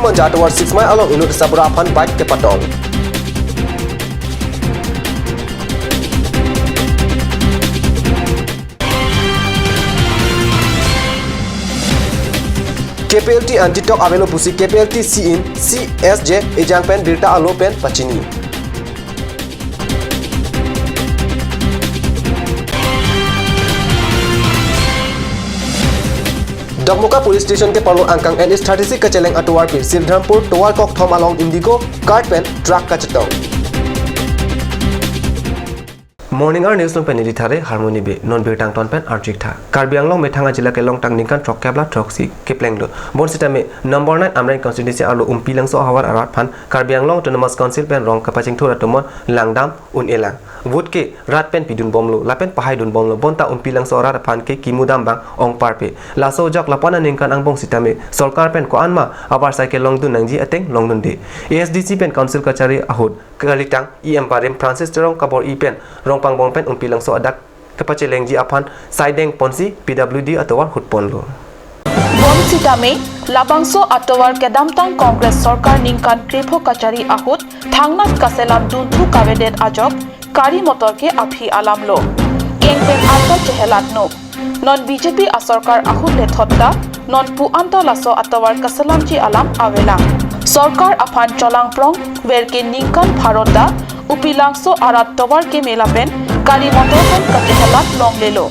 manja toward 6 mile along inut sabra phan bike ke patong. KPLT anti-tok avelo pusi KPLT C in CSJ ejang pen birta alo pen pachini. Dakmuka Police Station के परलो अंकंग NH36 का चलेंग अटवार फिर सिरधरमपुर टोवार कॉक थॉम अलोंग इंडिगो कार्ड पेन ट्रक का चटाओ मॉर्निंग आर न्यूज़ लोग पेन निरिथारे हारमोनी बे नॉन बेटांग टॉन पेन आर्टिक था कार्बियांग लोग मेठांगा जिला के लोंग टांग निकान ट्रक कैबला ट्रक सी के प्लेंगलो बोन सिटा में नंबर 9 अमराइन कॉन्स्टिट्यूंसी आलो उम्पीलंग सो हवार आरात फान कार्बियांग लोग ऑटोनोमस काउंसिल पेन रोंग कपाचिंग थोड़ा तुमन लांगदाम उन एलांग वोट के रात पेन पिदुन बोमलो लापेन पहाई दुन बोमलो बोनता उम्पीलंग सो आरात फान के किमुदाम बांग ओंग पार पे लासो जक लापाना निकान अंगबोंग सिटा में सरकार पेन को आनमा अबार साइके लोंग दुन नंगजी अटेंग लोंग दुन दे ASDC पेन काउंसिल कचारी अहुद कलिटांग EM पारेम फ्रांसिस टरोंग कबोर ई पेन रोंगपांग बोंग पेन उम्पीलंग सो अदाक कपचे लेंगजी अफान साइडेंग पोंसी PWD अतवार हुटपोनलो बोमसिटा में लाबांगसो अतवार केदामतांग कांग्रेस सरकार निंकान क्रिफो कचारी आहुत थांगनात कासेलाम दुनथु कावेडेट आजक कारी मोटर के अफी आलामलो केंगपेन आंता चेहलात नो नॉन बीजेपी आ सरकार आहुत ले थत्ता नॉन पु आंता लासो अतवार कासेलाम जी आलाम आवेला सरकार अफान चलांग प्रोंग वेर के निंकान भारतदा उपिलांगसो आरात तवार के मेलापेन कारी मोटर पेन कचेहलात लोंग लेलो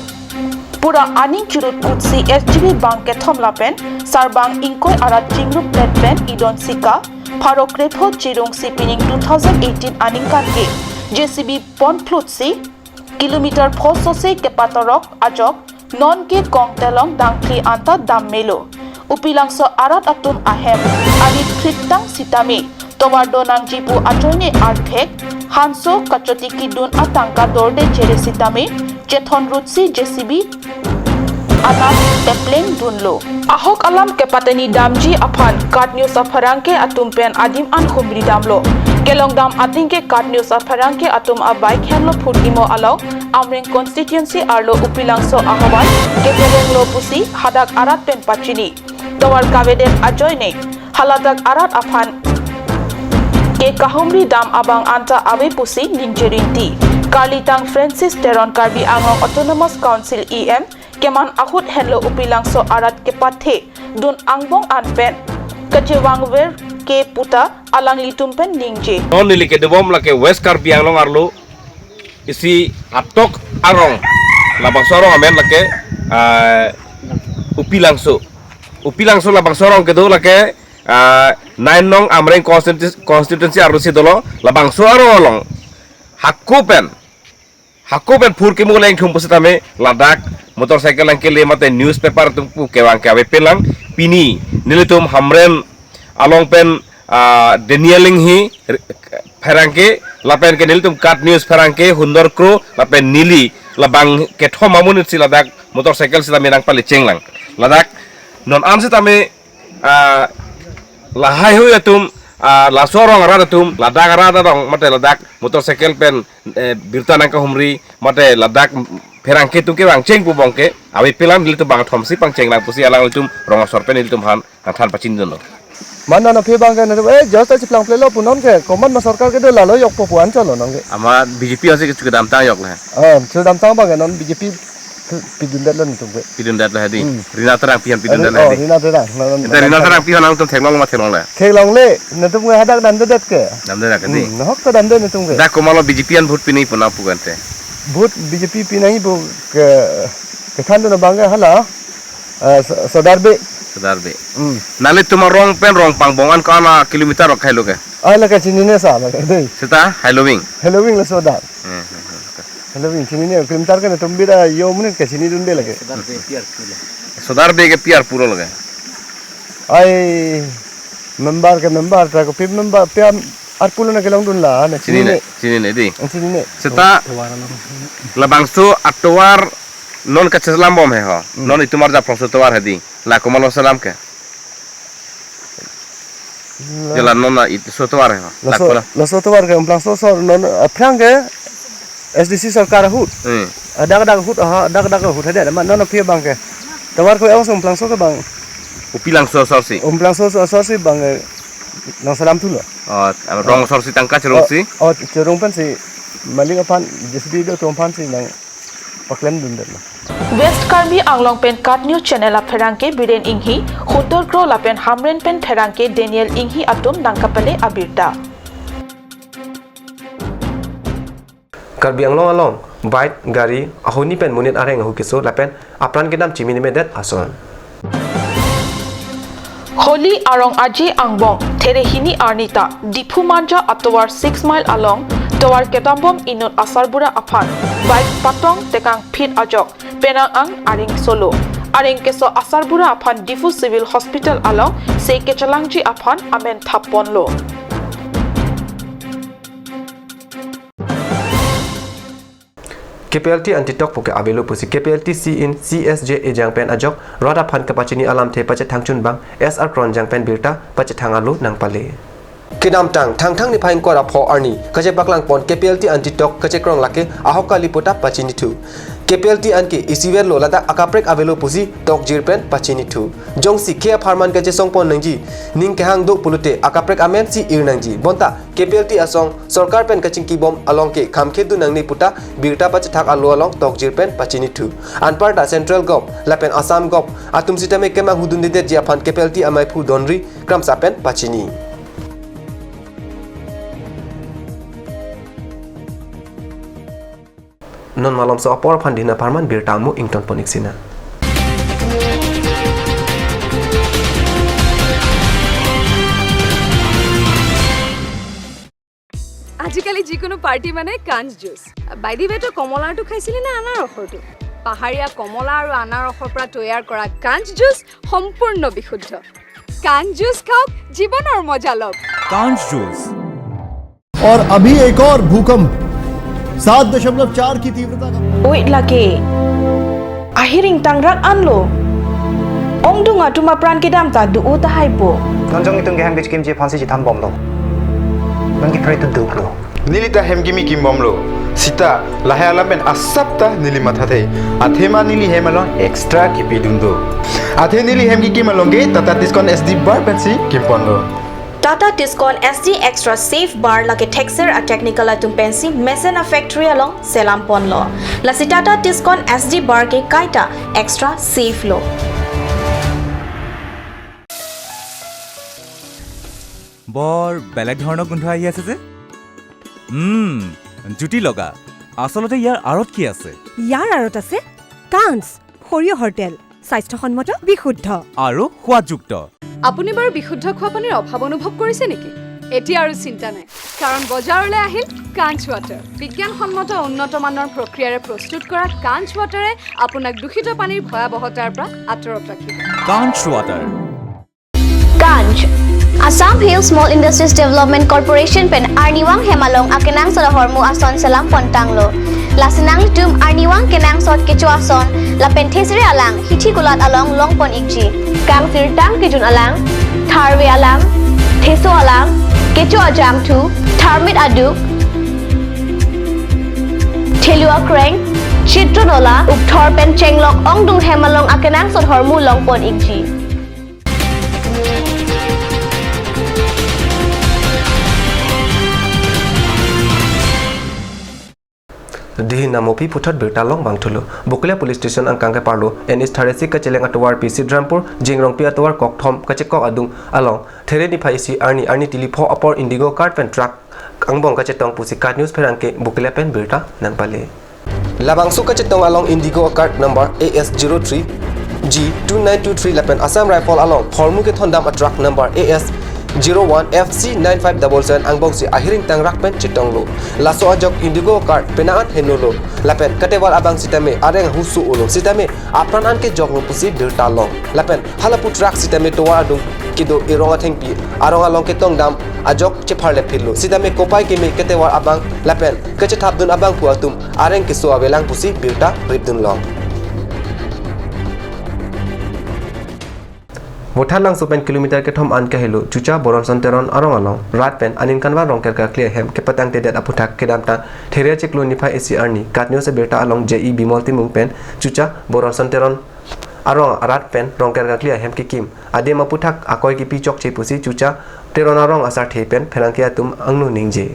पूरा आनिंग चुरुत उत्सी SGB bank के थमलापेन सारबांग इंकोय आरात जिंगरुप प्लेटपेन इडोन सिका फारोक्रेफो चिरुंग सिपिनिंग 2018 आनिंग कान के JCB पॉन फ्लुटसी किलोमीटर 400 से के पातरक आजक नॉन के कोंग तेलोंग दांगखली आंता दाम मेलो उपिलांगसो आरात अतुम आहेम आनि फ्रितांग सितामी तोवार्डो नांगजीपु आचोने आर्फेक हांसो कचोती की दुन आतंका दौड़े जेरे सितामी चेथन रुटसी JCB अनाम टेप्लेंग दुनलो आहok alam ke pateni damji afan card news afarang ke atum pen adim an khumri damlo kelong dam ating ke card news afarang ke atum abai khenlo phutimo alo amreng constituency arlo upilangso ahwan ke pelenglo pusi hadak arat pen pachini dawar kaveden ajoine haladak arat afan ke kahumri dam abang anta abe pusi ninjerinti Kalitang Francis Teron Karbi Angong Autonomous Council EM keman ahut henlo upilangso arat ke pathe dun angbong anpen kachewangwer ke puta alang litumpen ningje non nilike debom lake West Karbi Anglong arlo isi atok arong labang sorong amen lake upilangso labang sorong kedo lake nine nong amreng constituency arlo si dolo labang sorong along Hakupen pur ke mulai yang tame ladak motorcycle yang kele mate newspaper tu kewang ke pelang pini nilitum hamren along pen Danieling hi ferangke lapen ke nilitum cut news ferangke hundor kro lapen nili labang ke thomamun si ladak motorcycle sila merang pali cenglang ladak non ansi tame lahai hu yatum la sorong arada tum ladak arada dong mate ladak motorcycle pen birta nangka humri mate ladak ferangke tu ke bang ceng pu bongke awi pelam dil tu bang thomsi pang ceng lang pusi alang tum ronga sorpen dil tum han than pacin dono mana na phe bang kan just as plang plelo punon ke koman ma sarkar ke de lalo yok popuan chalo nang ke ama BJP ase ke dam tang yok la chu dam tang bang non BJP pidundat lan tum pidundat la hadi rina terang pian pidundat la hadi rina terang pian nang tum theklang ma thelong la thelong le na tum ga hadak dan det ke dam de ka di na hok dan de tum ke da ko malo BJP an vote pini puna pugante vote BJP pinai bo ke khan na bang hala Sodarbe nale tuma rong pen rong pangbongan ko ana kilometer rok khailo ke ai la ka chini ne sa la dei sita Halloween la sodar Halloween chini ne kilometer ke tum bida yo mun ke chini dun de lage Sodar be ke piar puro lage ai member ta ko pip member piam ar pulo na kelong dun la na chini ne di chini ne sita labangso atwar non ka cheslam bom he ho non itumar ja prongso tawar hedi la komalo salam ke jela nona it sotwar he la sotwar ke umplang so non aprang ke SDC sarkar hut dag hut hade ma non pia bang ke tawar ko ewas umplang so ke bang upilang so sorsi umplang so sorsi bang nang salam tu lo rong sor si tangka cerong si cerong pan si maling apan jadi do tom pan si nang paklen dun lo West Karbi Anglong pen Kat News Channel a Ferangke Biren Inghi Hotor Gro Lapen Hamren pen Ferangke Daniel Inghi Atom Nangkapale Abirta Karbi Anglong along bike gari ahoni pen munit areng ahu kiso lapen apran kedam chimini medet ason Holi Arong Aji Angbong Terehini Arnita Dipu Manja Atowar 6 mile along Towar Ketambom Inut Asarbura Afan Bike Patong Tekang Pit Ajok Penang Ang Aring Solo Aring Keso Asarbura Afan Difu Civil Hospital along Se Kechalangji Afan Amen Thapon Lo KPLT anti-tok puke avelo pusi KPLT C in CSJ ejang pen ajok roda phan kapachini alam the pache thangchun bang SR kron jang pen birta pache thangalu nang pale kinam thang ni phain ko ra pho arni kache baklang pon KPLT anti-tok kache krong lake ahokka lipota pachini thu KPLT anke isiver lo lada akaprek avelo pusi tok jirpen pachini thu jongsi khia pharman kache songpon nangji ning kehang do pulute akaprek amen si ir nangji bonta KPLT asong sarkar pen kaching ki bom along ke khamkhe du nangni puta birta pache thak alo along tok jirpen pachini thu anparta central gov lapen assam gov atum sitame kema hudun de dia phan KPLT amai phu donri kramsa pen pachini non malom so apor phandina parman birtamu ington poniksina আজিকালি যিকোনো party মানে কাঞ্জ juice বাইদি বেটো কমলাটো খাইছিলি না আনাৰসৰটো পাহাৰীয়া কমলা আৰু আনাৰসৰ পৰা তৈয়াৰ কৰা কাঞ্জ জুচ সম্পূৰ্ণ বিশুদ্ধ কাঞ্জ জুচ খাওক জীৱনৰ মজা লওক कांच जूस और अभी एक और भूकंप 7.4 की तीव्रता का Oi lagi Ahiring tangrak anlo Ong dunga tuma pran kidam ta du uta haipo Nonjong itong gaham gich kimchi phansi chi tham bom lo. Nangki prai tu duk lo. Nilita hemgimi kimbomlo sita lahayalamben asapta nili mathate athema nili hemalon extra kipidundo athe nili hemgi kimalonge tata discount SD bar pensi kimponlo Tata Tiscon SD Extra Safe Bar lake texture a technical atum pensi Mesena factory along Selam Ponlo. La si Tata Tiscon SD Bar ke kaita extra safe lo. বৰ বেলেগ ধৰণৰ গোন্ধ আহি আছে যে জুতি লগা আসলতে ইয়াৰ আৰত কি আছে ইয়াৰ আৰত আছে কাঞ্চ সৰিয়হৰ তেল স্বাস্থ্যসন্মত বিশুদ্ধ আৰু সোৱাদযুক্ত আপুনি বাৰু বিশুদ্ধ খোৱা পানীৰ অভাৱ অনুভৱ কৰিছে নেকি এতিয়া আৰু চিন্তা নাই কাৰণ বজাৰলৈ আহিল কাঞ্চ ৱাটাৰ বিজ্ঞানসন্মত উন্নত মানৰ প্ৰক্ৰিয়াৰে প্ৰস্তুত কৰা কাঞ্চ ৱাটাৰে আপোনাক দূষিত পানীৰ ভয়াৱহতাৰ পৰা আঁতৰত ৰাখিব কাঞ্চ water Kanj Assam Hill Small Industries Development Corporation pen Arniwang Hemalong akenang sa hormu ason salam pontanglo. Lasinang tum Arniwang kenang sot kecho ason la penthesire alang hithi gulat along longpon ikji. Kang tirtang kijun alang tharwe alang theso alang kecho ajam thu tharmit aduk thelua kreng chitronola ukthor pen chenglok ongdung Hemalong akenang sot hormu longpon ikji. Dihi namopi putat bertalong bang thulu Bukulia police station ang kangke parlo NS 36 ka cheleng atowar PC Drampur jingrong pi atowar kokthom ka chekok adung along there ni phaisi arni tilipho apor indigo card pen truck angbong ka chetong pusi card news pherangke Bukulia pen berta nang pale labangsu ka chetong along indigo card number AS03 G2923 lapen Assam rifle along hormu ke thondam a truck number AS 01 FC 9577 angbong si ahiring tang rakpen chitonglo laso ajok indigo card penaan henolo lapen katewal abang sitame areng husu ulo sitame apran an ke joglo pusi birta long lapen halapu truck sitame towa adung kido ironga thengpi aronga long ke tong dam ajok chephar le phillo sitame kopai ke me katewal abang lapen kache thapdun abang pu atum areng ke so abelang pusi birta ribdun long Mothalang supen kilometer ke thom an ke helu chucha boron sonteron arong along rat pen anin kanwa rong ka clear hem ke patang te dat aputhak ke damta there cheklo ni pha AC arni kat news se beta along JE bimol timung pen chucha boron sonteron arong arat pen rong ker ga clear hem ki kim ade ma puthak akoi ki pi chok che pusi chucha teron arong asar the pen phelangkia tum angnu ningje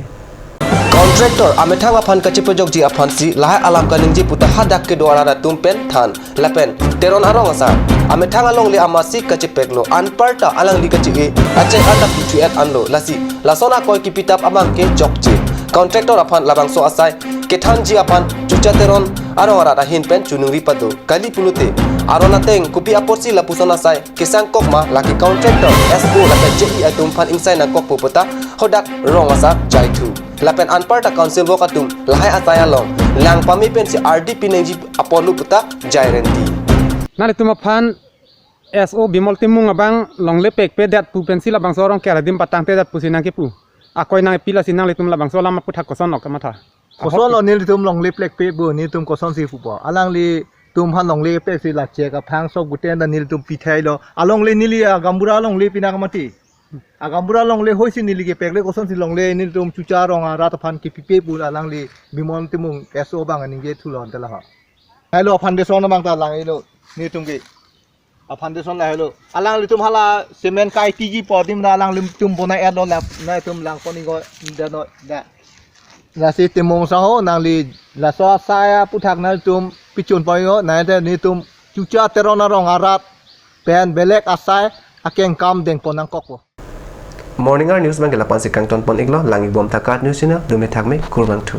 Contractor amethang aphan kachi projok ji aphan si lahai alam kaning ji puta hadak ke dwara da tumpen than lapen teron arong asa amethang along le amasi kachi peklo anparta alang li kachi e ache anda p2at anlo lasi lasona koi ki pitap amang ke jokje contractor aphan labang so asai ke than ji aphan chucha teron arong ara da hin pen chunung ri padu kali pulute arona teng kupi aporsi la pusona sai kesang kokma laki contractor SO la je atum phan insai na kok pupata hodak rong asa jai thu lapen anparta council vokatum lahai ataya long lang pami pen si RDP nengji apolu puta jairenti nale tuma phan SO bimol timung abang long le pek pe dat pu pensil abang sorong kera dim patang te dat pusinang ke pu akoi nang pila sinang le tum labang so lama puthak koson nok matha koson lo nil tum long le plek pe bu ni tum koson si fupo alang li tum han long le pe si la che ka phang so guten da nil tum pithai lo along le nili agambura long le pina kamati agambura long le hoisi nili ke pek le koson si long le nil tum chucha rong rat phan ki pipe bu alang li bimol timung SO bang ani ge thulon tela ha hello foundation bang ta lang ilo ni tum ge a foundation la hello alang li tum hala cement kai ti ji po dim la alang lim tum bonai ad lo la na tum lang poni go da no da la si timong sa ho nang li la so saya puthak na tum pichun poi ho na te ni tum chucha terona rong arat pen belek asai akeng kam deng ponang kok Morning News Bang Gelapan si Kangton Pon Iglo Langi Bom Takat News Channel Dume Thakme Kurbang Thu